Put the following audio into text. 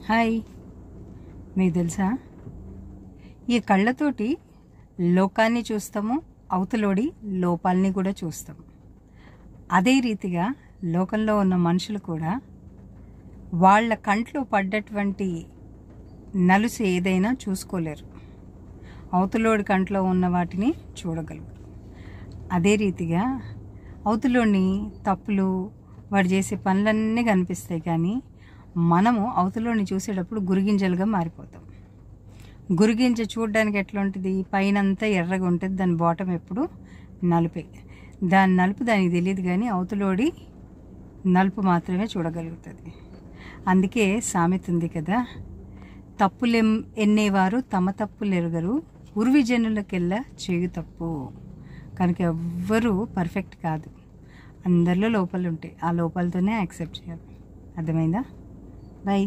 Hi, మీకు తెలుసా ఈ కళ్ళతోటి లోకాన్ని చూస్తాము, అవతలోడి లోపాలని కూడా చూస్తాం. అదే రీతిగా లోకంలో ఉన్న మనుషులు కూడా వాళ్ళ కంట్లో పడ్డటువంటి నలుసు ఏదైనా చూసుకోలేరు, అవతలోడి కంట్లో ఉన్న వాటిని చూడగలరు. అదే రీతిగా అవతలోని తప్పులు, వాడు చేసే పనులన్నీ కనిపిస్తాయి, కానీ మనము అవతలోని చూసేటప్పుడు గురిగింజలుగా మారిపోతాం. గురిగింజ చూడడానికి ఎట్లా ఉంటుంది? పైన అంతా ఎర్రగా ఉంటుంది, దాని బాటం ఎప్పుడు నలుపే. దాని నలుపు దానికి తెలియదు, కానీ అవతలోడి నలుపు మాత్రమే చూడగలుగుతుంది. అందుకే సామెత ఉంది కదా, తప్పులు ఎన్నేవారు తమ తప్పులు ఎరుగరు, ఉర్వి జనులకెల్లా చేయు తప్పు. కనుక ఎవ్వరూ పర్ఫెక్ట్ కాదు, అందరిలో లోపాలు ఉంటాయి. ఆ లోపాలతోనే యాక్సెప్ట్ చేయాలి. అర్థమైందా? బాయ్.